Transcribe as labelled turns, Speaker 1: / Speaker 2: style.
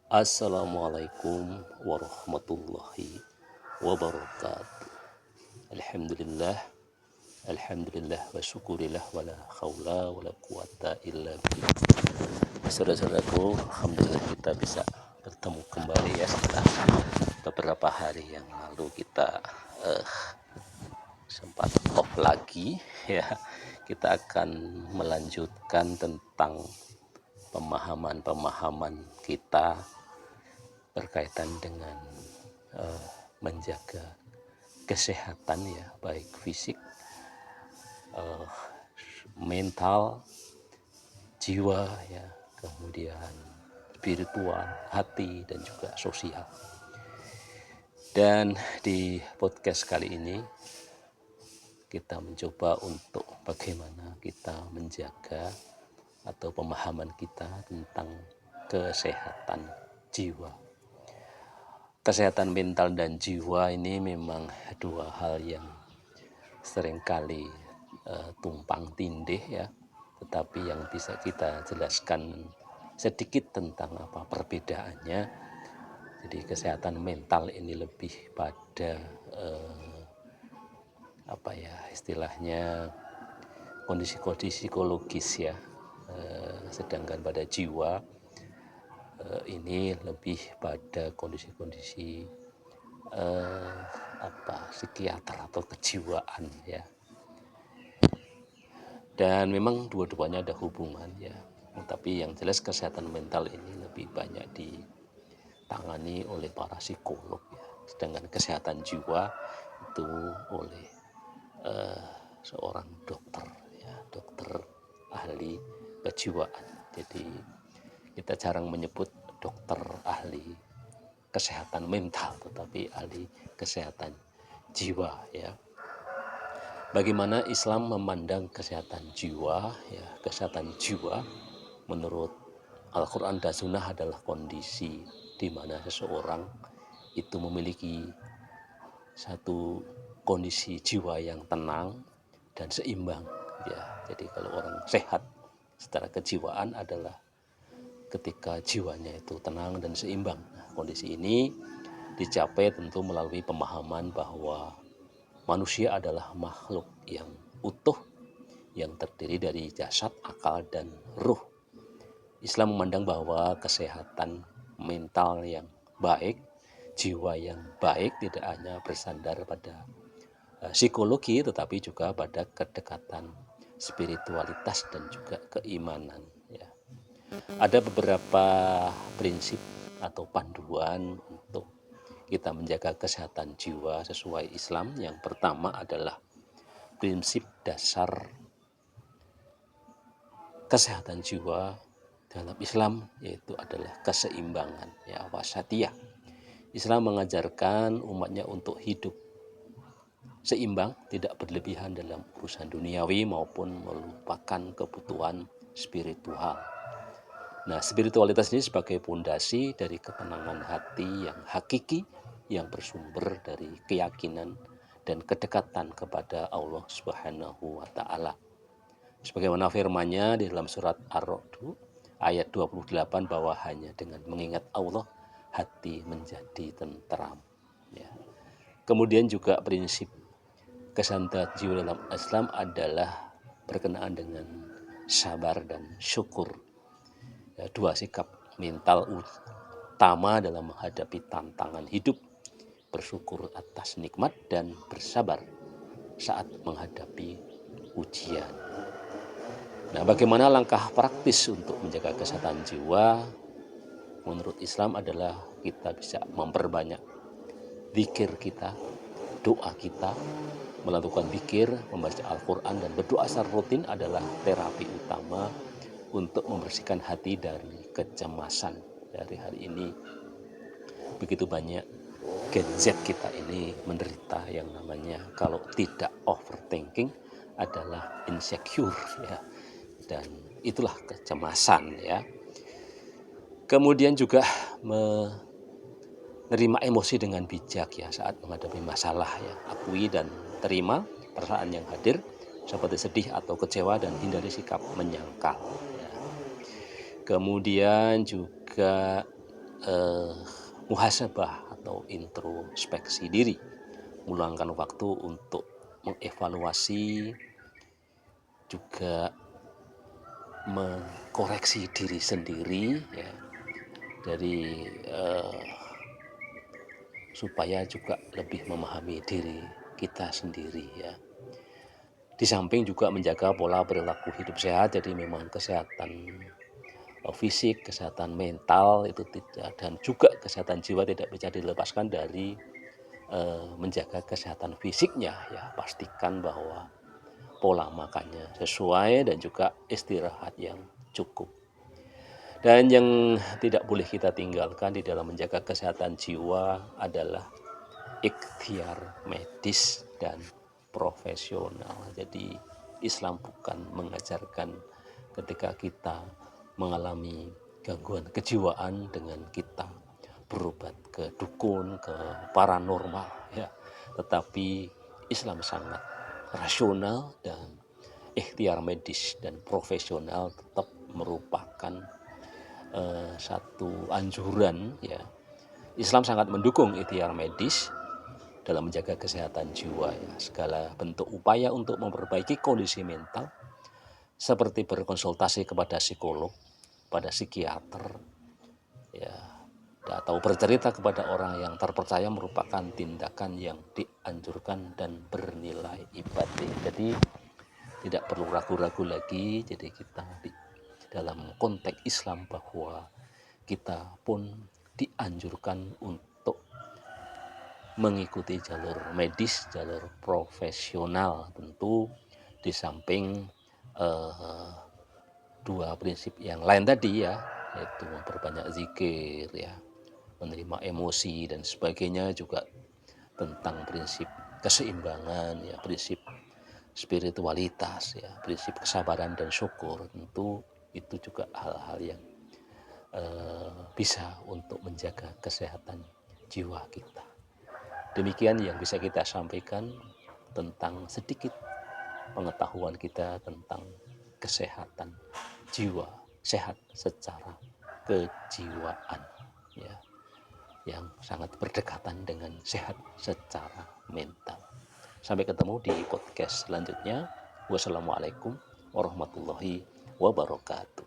Speaker 1: Assalamualaikum warahmatullahi wabarakatuh. Alhamdulillah, alhamdulillah wa syukurillah wa la haula wa la quwata illa billah. Saudara-saudaraku, alhamdulillah kita bisa bertemu kembali ya setelah beberapa hari yang lalu kita sempat off lagi ya. Kita akan melanjutkan tentang pemahaman-pemahaman kita berkaitan dengan menjaga kesehatan ya, baik fisik, mental, jiwa ya, kemudian spiritual, hati dan juga sosial. Dan di podcast kali ini kita mencoba untuk bagaimana kita menjaga atau pemahaman kita tentang kesehatan jiwa. Kesehatan mental dan jiwa ini memang dua hal yang seringkali tumpang tindih ya, tetapi yang bisa kita jelaskan sedikit tentang apa perbedaannya. Jadi kesehatan mental ini lebih pada istilahnya kondisi-kondisi psikologis ya, sedangkan pada jiwa ini lebih pada kondisi-kondisi psikiater atau kejiwaan ya. Dan memang dua-duanya ada hubungan ya. Tapi yang jelas kesehatan mental ini lebih banyak ditangani oleh para psikolog ya. Sedangkan kesehatan jiwa itu oleh seorang dokter ya, dokter ahli kejiwaan. Jadi kita jarang menyebut dokter ahli kesehatan mental, tetapi ahli kesehatan jiwa ya. Bagaimana Islam memandang kesehatan jiwa ya? Kesehatan jiwa menurut Al-Quran dan Sunnah adalah kondisi di mana seseorang itu memiliki satu kondisi jiwa yang tenang dan seimbang ya. Jadi kalau orang sehat secara kejiwaan adalah ketika jiwanya itu tenang dan seimbang. Nah, kondisi ini dicapai tentu melalui pemahaman bahwa manusia adalah makhluk yang utuh yang terdiri dari jasad, akal, dan ruh. Islam memandang bahwa kesehatan mental yang baik, jiwa yang baik tidak hanya bersandar pada psikologi tetapi juga pada kedekatan spiritualitas dan juga keimanan ya. Ada beberapa prinsip atau panduan untuk kita menjaga kesehatan jiwa sesuai Islam. Yang pertama adalah prinsip dasar kesehatan jiwa dalam Islam, yaitu adalah keseimbangan ya, wasatiyah. Islam mengajarkan umatnya untuk hidup seimbang, tidak berlebihan dalam urusan duniawi maupun melupakan kebutuhan spiritual. Nah, spiritualitas ini sebagai pondasi dari ketenangan hati yang hakiki, yang bersumber dari keyakinan dan kedekatan kepada Allah Subhanahu wa Ta'ala. Sebagaimana firman-Nya di dalam surat Ar-Ra'd ayat 28 bahwa hanya dengan mengingat Allah hati menjadi tentram. Ya. Kemudian juga prinsip kesehatan jiwa dalam Islam adalah berkenaan dengan sabar dan syukur. Ya, dua sikap mental utama dalam menghadapi tantangan hidup, bersyukur atas nikmat dan bersabar saat menghadapi ujian. Nah, bagaimana langkah praktis untuk menjaga kesehatan jiwa? Menurut Islam adalah kita bisa memperbanyak zikir kita, doa kita, melakukan zikir, membaca Al-Quran dan berdoa secara rutin adalah terapi utama untuk membersihkan hati dari kecemasan. Dari hari ini begitu banyak Gen Z kita ini menderita yang namanya kalau tidak overthinking adalah insecure ya, dan itulah kecemasan ya. Kemudian juga menerima emosi dengan bijak ya saat menghadapi masalah ya, akui dan terima perasaan yang hadir seperti sedih atau kecewa dan hindari sikap menyangkal ya. Kemudian juga muhasabah atau introspeksi diri, meluangkan waktu untuk mengevaluasi, juga mengkoreksi diri sendiri ya, dari supaya juga lebih memahami diri kita sendiri ya. Di samping juga menjaga pola perilaku hidup sehat, jadi memang kesehatan fisik, kesehatan mental itu tidak, dan juga kesehatan jiwa tidak bisa dilepaskan dari menjaga kesehatan fisiknya ya. Pastikan bahwa pola makannya sesuai dan juga istirahat yang cukup. Dan yang tidak boleh kita tinggalkan di dalam menjaga kesehatan jiwa adalah ikhtiar medis dan profesional. Jadi Islam bukan mengajarkan ketika kita mengalami gangguan kejiwaan dengan kita berobat ke dukun, ke paranormal ya. Tetapi Islam sangat rasional, dan ikhtiar medis dan profesional tetap merupakan satu anjuran ya. Islam sangat mendukung ikhtiar medis dalam menjaga kesehatan jiwa ya. Segala bentuk upaya untuk memperbaiki kondisi mental seperti berkonsultasi kepada psikolog, pada psikiater ya, atau bercerita kepada orang yang terpercaya merupakan tindakan yang dianjurkan dan bernilai ibadah. Jadi tidak perlu ragu-ragu lagi. Jadi kita di dalam konteks Islam bahwa kita pun dianjurkan untuk mengikuti jalur medis, jalur profesional, tentu di samping dua prinsip yang lain tadi ya, yaitu memperbanyak zikir ya, menerima emosi dan sebagainya, juga tentang prinsip keseimbangan ya, prinsip spiritualitas ya, prinsip kesabaran dan syukur. Tentu itu juga hal-hal yang bisa untuk menjaga kesehatan jiwa kita. Demikian yang bisa kita sampaikan tentang sedikit pengetahuan kita tentang kesehatan jiwa, sehat secara kejiwaan ya, yang sangat berdekatan dengan sehat secara mental. Sampai ketemu di podcast selanjutnya. Wassalamualaikum warahmatullahi wabarakatuh.